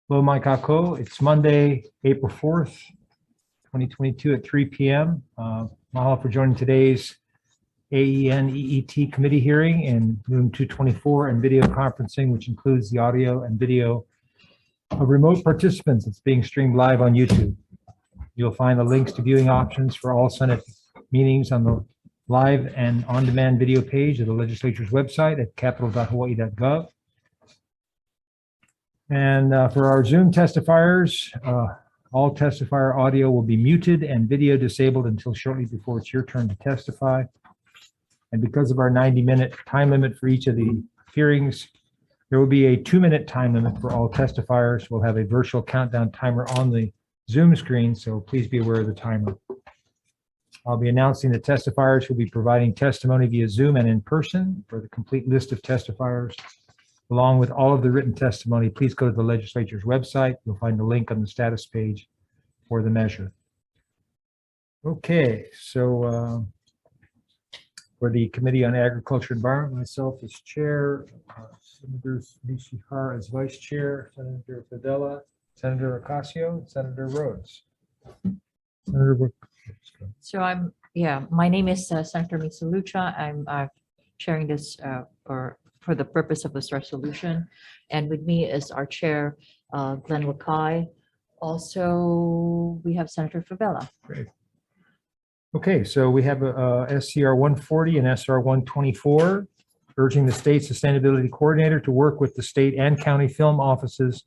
Hello, Mike Kako. It's Monday, April 4th, 2022 at 3 p.m. Mahalo for joining today's AEN-EET committee hearing in room 224 and video conferencing, which includes the audio and video of remote participants. It's being streamed live on YouTube. You'll find the links to viewing options for all Senate meetings on the live and on-demand video page of the legislature's website at capitol.hawaii.gov. And for our Zoom testifiers, all testifier audio will be muted and video disabled until shortly before it's your turn to testify. And because of our 90-minute time limit for each of the hearings, there will be a 2-minute time limit for all testifiers. We'll have a virtual countdown timer on the Zoom screen, so please be aware of the timer. I'll be announcing the testifiers who will be providing testimony via Zoom and in person. For the complete list of testifiers, along with all of the written testimony, please go to the legislature's website. You'll find the link on the status page for the measure. Okay, so for the Committee on Agriculture and Environment, myself as chair, Senator Nishihara as vice chair, Senator Fadella, Senator Ocasio, Senator Rhodes. Senator Brooke. So my name is Senator Misalucha. I'm chairing this for the purpose of this resolution. And with me is our chair, Glenn Wakai. Also, we have Senator Favela. Great. Okay, so we have SCR 140 and SR 124, urging the state sustainability coordinator to work with the state and county film offices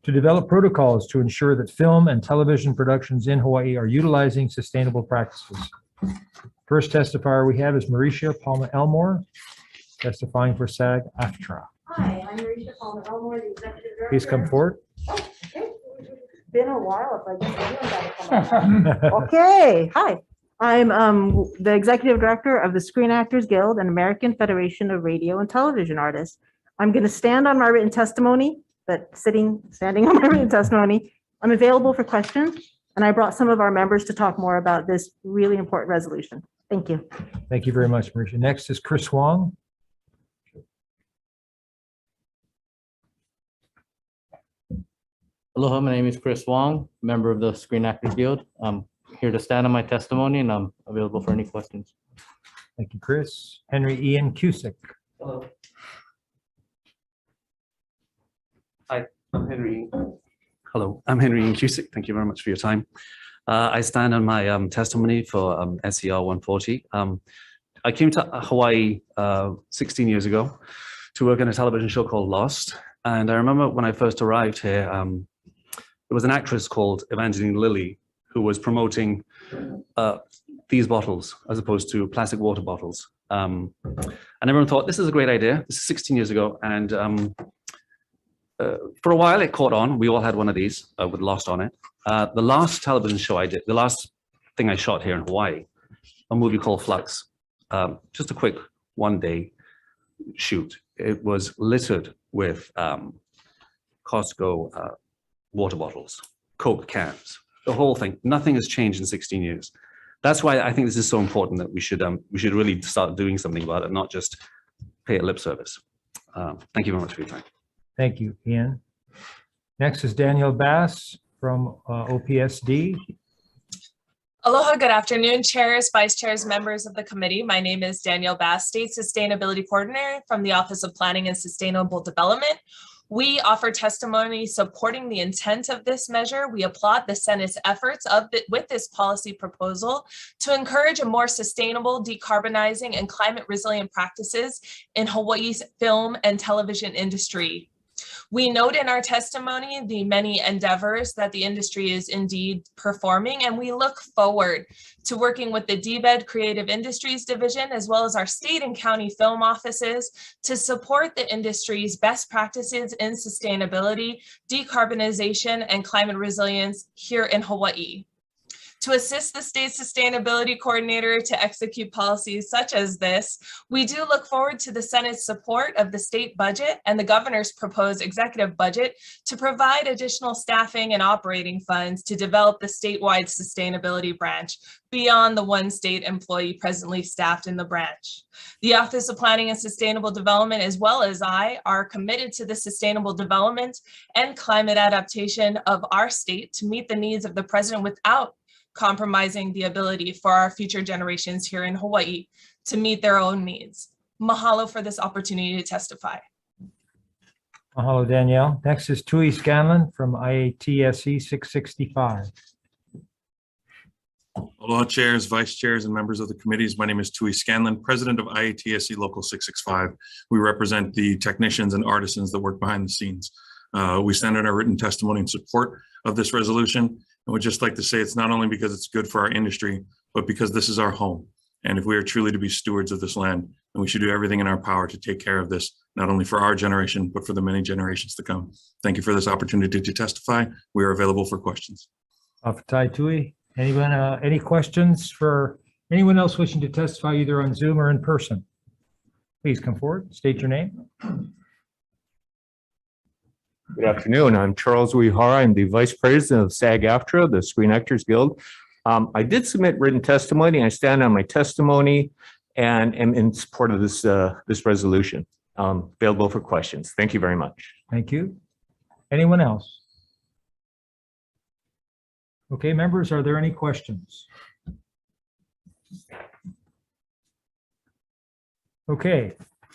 to develop protocols to ensure that film and television productions in Hawaii are utilizing sustainable practices. First testifier we have is Mauricia Palma-Elmore, testifying for SAG-AFTRA. Hi, I'm Mauricia Palma-Elmore, the executive director. Please come forward. Oh, okay. It's been a while if I just come out. Okay, hi. I'm the executive director of the Screen Actors Guild and American Federation of Radio and Television Artists. I'm going to stand on my written testimony, but standing on my written testimony. I'm available for questions, and I brought some of our members to talk more about this really important resolution. Thank you. Thank you very much, Mauricia. Next is Chris Wong. Aloha, my name is Chris Wong, member of the Screen Actors Guild. I'm here to stand on my testimony and I'm available for any questions. Thank you, Chris. Henry Ian Cusick. Hello. Hi, I'm Henry. Hello, I'm Henry Ian Cusick. Thank you very much for your time. I stand on my testimony for SCR 140. I came to Hawaii 16 years ago to work on a television show called Lost. And I remember when I first arrived here, there was an actress called Evangeline Lilly who was promoting these bottles as opposed to plastic water bottles. And everyone thought, this is a great idea. This is 16 years ago. And for a while it caught on. We all had one of these with Lost on it. The last television show I did, the last thing I shot here in Hawaii, a movie called Flux, just a quick one-day shoot. It was littered with Costco water bottles, Coke cans, the whole thing. Nothing has changed in 16 years. That's why I think this is so important that we should really start doing something about it, not just pay it lip service. Thank you very much for your time. Thank you, Ian. Next is Daniel Bass from OPSD. Aloha, good afternoon, chairs, vice chairs, members of the committee. My name is Danielle Bass, State Sustainability Coordinator from the Office of Planning and Sustainable Development. We offer testimony supporting the intent of this measure. We applaud the Senate's efforts with this policy proposal to encourage a more sustainable, decarbonizing, and climate resilient practices in Hawaii's film and television industry. We note in our testimony the many endeavors that the industry is indeed performing, and we look forward to working with the DBED Creative Industries Division, as well as our state and county film offices, to support the industry's best practices in sustainability, decarbonization, and climate resilience here in Hawaii. To assist the state sustainability coordinator to execute policies such as this, we do look forward to the Senate's support of the state budget and the governor's proposed executive budget to provide additional staffing and operating funds to develop the statewide sustainability branch beyond the one state employee presently staffed in the branch. The Office of Planning and Sustainable Development, as well as I, are committed to the sustainable development and climate adaptation of our state to meet the needs of the president without compromising the ability for our future generations here in Hawaii to meet their own needs. Mahalo for this opportunity to testify. Mahalo, Danielle. Next is Tui Scanlon from IATSE 665. Aloha chairs, vice chairs, and members of the committees. My name is Tui Scanlon, president of IATSE Local 665. We represent the technicians and artisans that work behind the scenes. We stand in our written testimony in support of this resolution. And we'd just like to say it's not only because it's good for our industry, but because this is our home. And if we are truly to be stewards of this land, then we should do everything in our power to take care of this, not only for our generation, but for the many generations to come. Thank you for this opportunity to testify. We are available for questions. Afatai Tui. Anyone, any questions for anyone else wishing to testify either on Zoom or in person? Please come forward, state your name. Good afternoon. I'm Charles Uehara. I'm the Vice President of SAG-AFTRA, the Screen Actors Guild. I did submit written testimony. I stand on my testimony and am in support of this resolution. Available for questions. Thank you very much. Thank you. Anyone else? Okay, members, are there any questions? Okay,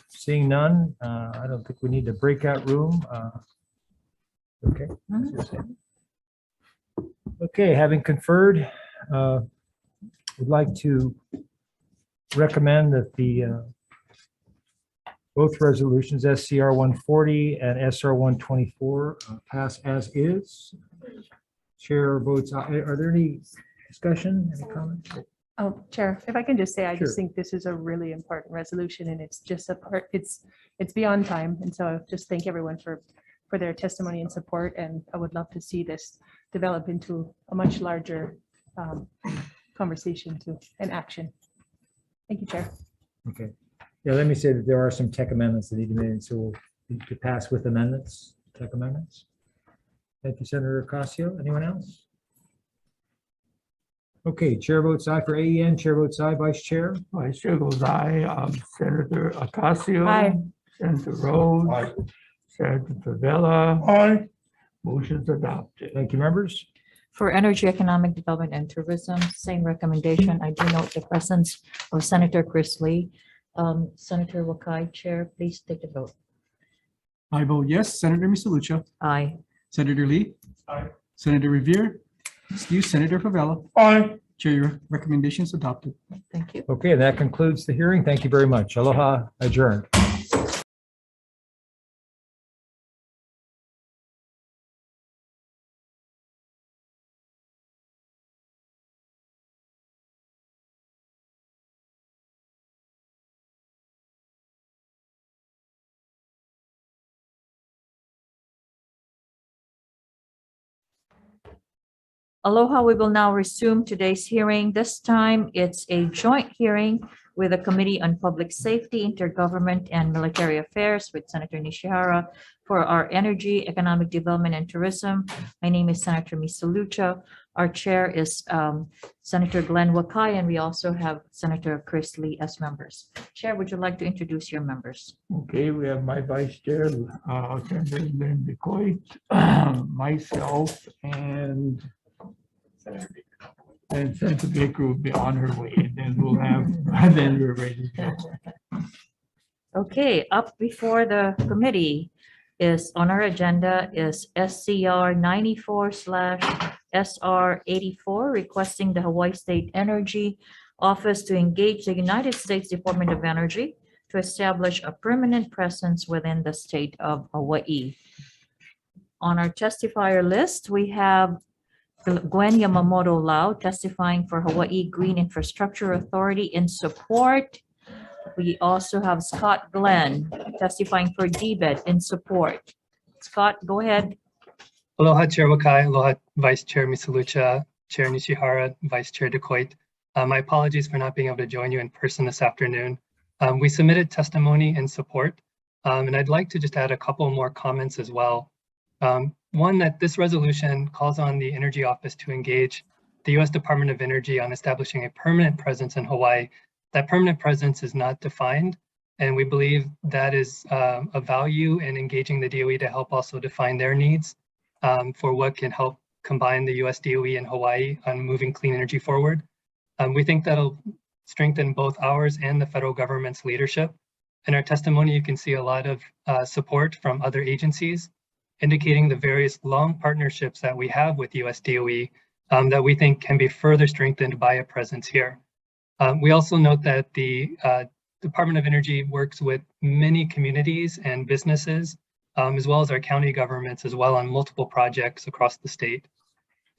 seeing none, I don't think we need a breakout room. Okay. Okay, having conferred, we'd like to recommend that the both resolutions, SCR 140 and SR 124, pass as is. Chair votes aye. Are there any discussion, any comments? Oh, Chair, if I can just say, I Sure. just think this is a really important resolution and it's just a part, it's beyond time. And so I just thank everyone for their testimony and support. And I would love to see this develop into a much larger conversation and action. Thank you, Chair. Okay. Yeah, let me say that there are some tech amendments that need to be made, so we'll need to pass with amendments, tech amendments. Thank you, Senator Ocasio. Anyone else? Okay, chair votes aye for AEN, chair votes aye, vice chair. Vice Chair goes aye. Senator Ocasio. Aye. Senator Rhodes. Aye. Senator Favela. Aye. Motion's adopted. Thank you, members. For Energy, Economic Development, and Tourism, same recommendation. I do note the presence of Senator Chris Lee. Senator Wakai, Chair, please take the vote. I vote yes. Senator Misalucha. Aye. Senator Lee. Aye. Senator Revere. Excuse Senator Favela. Aye. Chair, your recommendation is adopted. Thank you. Okay, that concludes the hearing. Thank you very much. Aloha, adjourned. Aloha, we will now resume today's hearing. This time, it's a joint hearing with the Committee on Public Safety, Intergovernment, and Military Affairs with Senator Nishihara for our Energy, Economic Development, and Tourism. My name is Senator Misalucha. Our chair is Senator Glenn Wakai, and we also have Senator Chris Lee as members. Chair, would you like to introduce your members? Okay, we have my Vice Chair, Senator Lynn DeCoit, myself, and Senator Baker will be on her way, and then we'll have, and then we're ready to go. Okay, up before the committee is on our agenda is SCR 94/SR 84, requesting the Hawaii State Energy Office to engage the United States Department of Energy to establish a permanent presence within the state of Hawaii. On our testifier list, we have Gwen Yamamoto Lau testifying for Hawaii Green Infrastructure Authority in support. We also have Scott Glenn testifying for DBED in support. Scott, go ahead. Aloha, Chair Wakai. Aloha, Vice Chair Misalucha. Chair Nishihara, Vice Chair DeCoit. My apologies for not being able to join you in person this afternoon. We submitted testimony in support, and I'd like to just add a couple more comments as well. One, that this resolution calls on the Energy Office to engage the U.S. Department of Energy on establishing a permanent presence in Hawaii. That permanent presence is not defined, and we believe that is a value in engaging the DOE to help also define their needs for what can help combine the US DOE and Hawaii on moving clean energy forward. We think that'll strengthen both ours and the federal government's leadership. In our testimony, you can see a lot of support from other agencies, indicating the various long partnerships that we have with US DOE that we think can be further strengthened by a presence here. We also note that the Department of Energy works with many communities and businesses, as well as our county governments as well on multiple projects across the state.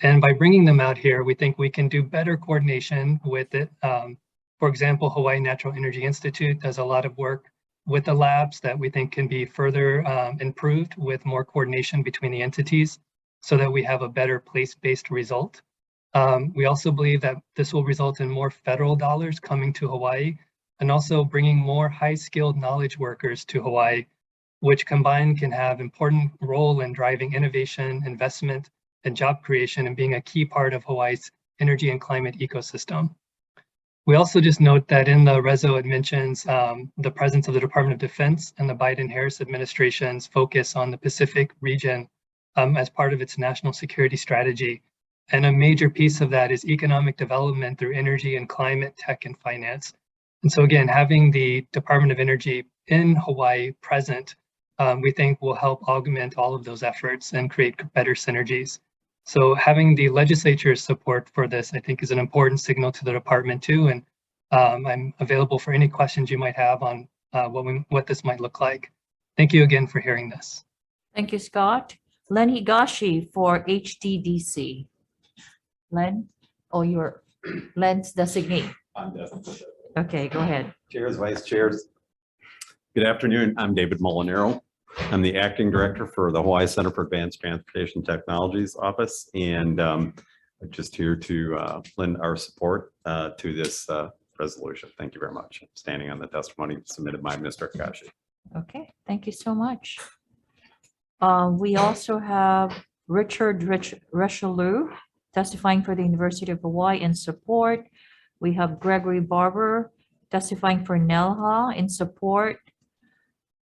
And by bringing them out here, we think we can do better coordination with it. For example, Hawaii Natural Energy Institute does a lot of work with the labs that we think can be further improved with more coordination between the entities so that we have a better place-based result. We also believe that this will result in more federal dollars coming to Hawaii and also bringing more high-skilled knowledge workers to Hawaii, which combined can have important role in driving innovation, investment, and job creation and being a key part of Hawaii's energy and climate ecosystem. We also just note that in the reso, it mentions the presence of the Department of Defense and the Biden-Harris administration's focus on the Pacific region as part of its national security strategy. And a major piece of that is economic development through energy and climate, tech, and finance. And so again, having the Department of Energy in Hawaii present, we think will help augment all of those efforts and create better synergies. So having the legislature's support for this, I think, is an important signal to the department too. And I'm available for any questions you might have on what this might look like. Thank you again for hearing this. Thank you, Scott. Len Higashi for HTDC. Len, or your Len's designee. I'm definitely. Okay, go ahead. Chairs, vice chairs. Good afternoon. I'm David Molinaro. I'm the acting director for the Hawaii Center for Advanced Transportation Technologies office, and I'm just here to lend our support to this resolution. Thank you very much. I'm standing on the testimony submitted by Mr. Higashi. Okay, thank you so much. We also have Richard Richelieu testifying for the University of Hawaii in support. We have Gregory Barber testifying for NELHA in support.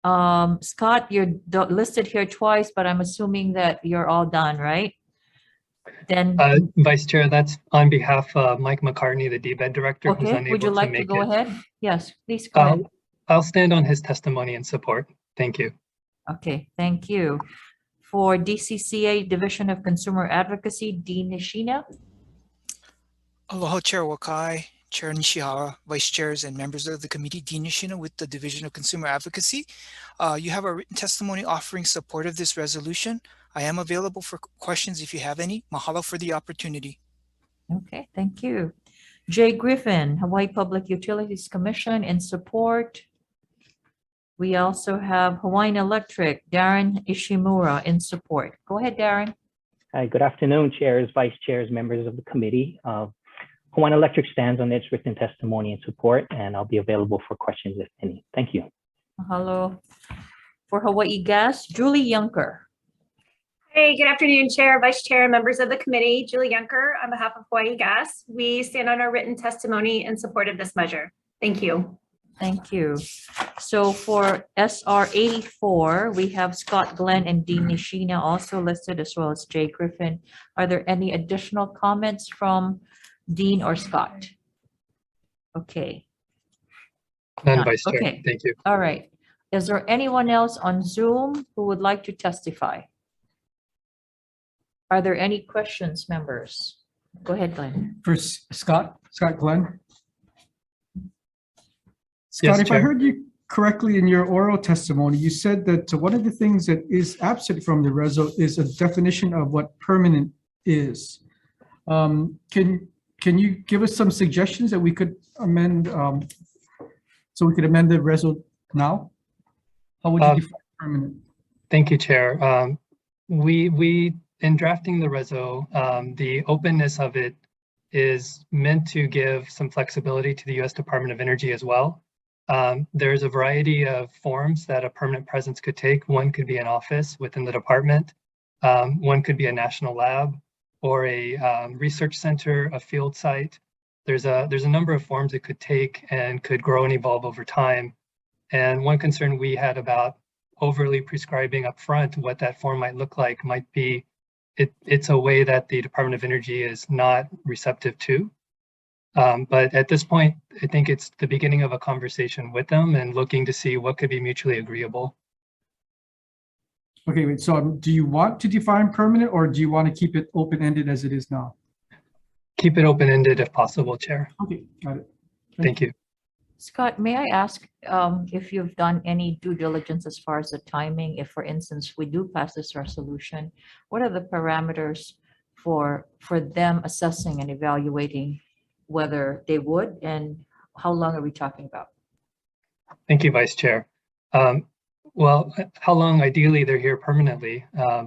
Scott, you're listed here twice, but I'm assuming that you're all done, right? Then, Vice Chair, that's on behalf of Mike McCartney, the DBED director, who's okay, unable would you like to make go it. ahead? Yes, please go ahead. I'll stand on his testimony in support. Thank you. Okay, thank you. For DCCA Division of Consumer Advocacy, Dean Nishina. Aloha, Chair Wakai, Chair Nishihara, Vice Chairs, and members of the committee, Dean Nishina with the Division of Consumer Advocacy. You have a written testimony offering support of this resolution. I am available for questions if you have any. Mahalo for the opportunity. Okay, thank you. Jay Griffin, Hawaii Public Utilities Commission in support. We also have Hawaiian Electric, Darren Ishimura in support. Go ahead, Darren. Hi, good afternoon, chairs, vice chairs, members of the committee. Hawaiian Electric stands on its written testimony in support, and I'll be available for questions if any. Thank you. Hello. For Hawaii Gas, Julie Yunker. Hey, good afternoon, Chair, Vice Chair, members of the committee. Julie Yunker on behalf of Hawaii Gas. We stand on our written testimony in support of this measure. Thank you. Thank you. So for SR 84, we have Scott Glenn and Dean Nishina also listed, as well as Jay Griffin. Are there any additional comments from Dean or Scott? Okay. None, Vice Chair. Okay. Thank you. All right. Is there anyone else on Zoom who would like to testify? Are there any questions, members? Go ahead, Glenn. For Scott Glenn. Yes, Scott, if I Chair. heard you correctly in your oral testimony, you said that one of the things that is absent from the reso is a definition of what permanent is. Can you give us some suggestions that we could amend, so we could amend the reso now? How would you define permanent? Thank you, Chair. We in drafting the reso, the openness of it is meant to give some flexibility to the U.S. Department of Energy as well. There's a variety of forms that a permanent presence could take. One could be an office within the department. One could be a national lab or a research center, a field site. There's a number of forms it could take and could grow and evolve over time. And one concern we had about overly prescribing upfront what that form might look like might be it's a way that the Department of Energy is not receptive to. But at this point, I think it's the beginning of a conversation with them and looking to see what could be mutually agreeable. Okay, wait, so do you want to define permanent or do you want to keep it open-ended as it is now? Keep it open-ended if possible, Chair. Okay, got it. Thank you. Scott, may I ask if you've done any due diligence as far as the timing? If, for instance, we do pass this resolution, what are the parameters for them assessing and evaluating whether they would, and how long are we talking about? Thank you, Vice Chair. Well, how long ideally they're here permanently,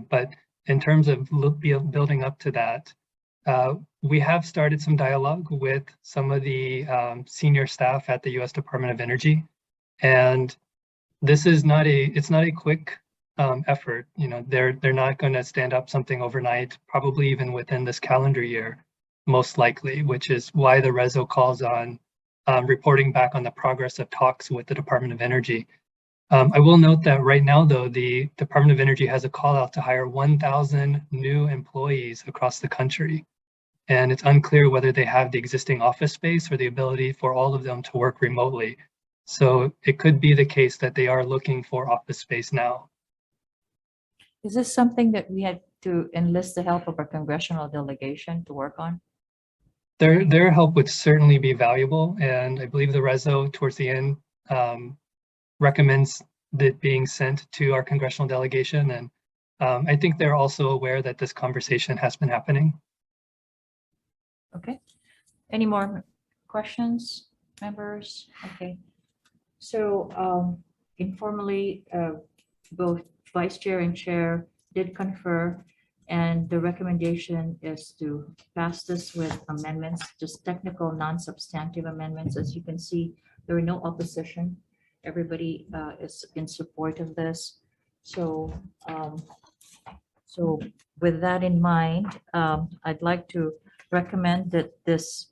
but in terms of building up to that, we have started some dialogue with some of the senior staff at the U.S. Department of Energy, and this is it's not a quick effort. You know, they're not going to stand up something overnight, probably even within this calendar year, most likely, which is why the reso calls on reporting back on the progress of talks with the Department of Energy. I will note that right now, though, the Department of Energy has a call out to hire 1,000 new employees across the country. And it's unclear whether they have the existing office space or the ability for all of them to work remotely. So it could be the case that they are looking for office space now. Is this something that we had to enlist the help of our congressional delegation to work on? Their help would certainly be valuable. And I believe the reso towards the end recommends that being sent to our congressional delegation. And I think they're also aware that this conversation has been happening. Okay. Any more questions, members? Okay. So informally, both Vice Chair and Chair did confer, and the recommendation is to pass this with amendments, just technical, non-substantive amendments. As you can see, there are no opposition. Everybody is in support of this. So, so with that in mind, I'd like to recommend that this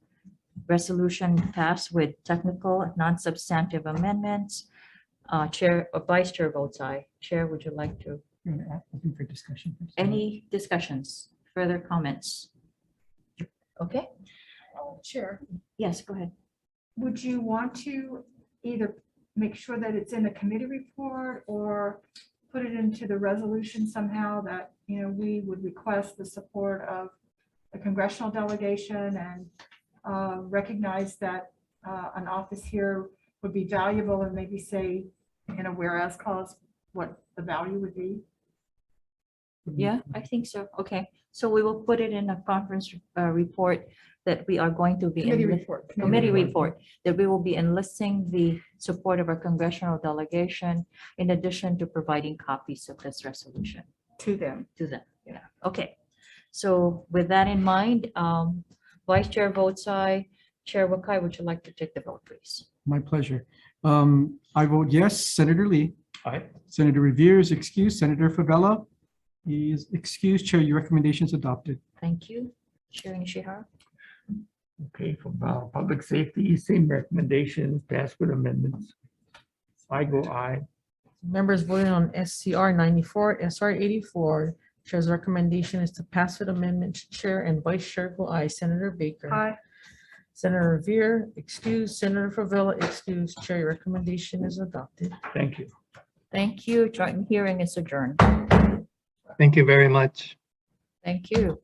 resolution pass with technical, non-substantive amendments. Chair or Vice Chair votes aye. Chair, would you like to? Open for discussion. Any discussions, further comments? Okay, Chair, yes, go ahead. would you want to either make sure that it's in a committee report or put it into the resolution somehow that, you know, we would request the support of the congressional delegation and recognize that an office here would be valuable, and maybe say in a whereas clause what the value would be? Yeah, I think so. Okay, so we will put it in a conference report that we are going to be Committee in report. committee report, that we will be enlisting the support of our congressional delegation in addition to providing copies of this resolution To them. to them. Yeah. Okay. So with that in mind, Vice Chair votes aye. Chair Wakai, would you like to take the vote, please? My pleasure. I vote yes. Senator Lee. Aye. Senator Revere is excused. Senator Favela, he is excused. Chair, your recommendation is adopted. Thank you. Chair Nishihara. Okay, from public safety, same recommendations, passed with amendments. I go aye. Members voting on SCR 94, SR 84. Chair's recommendation is to pass with amendments. Chair and Vice Chair go aye. Senator Baker. Aye. Senator Revere, excused. Senator Favela, excused. Chair, your recommendation is adopted. Thank you. Thank you. Joint hearing is adjourned. Thank you very much. Thank you.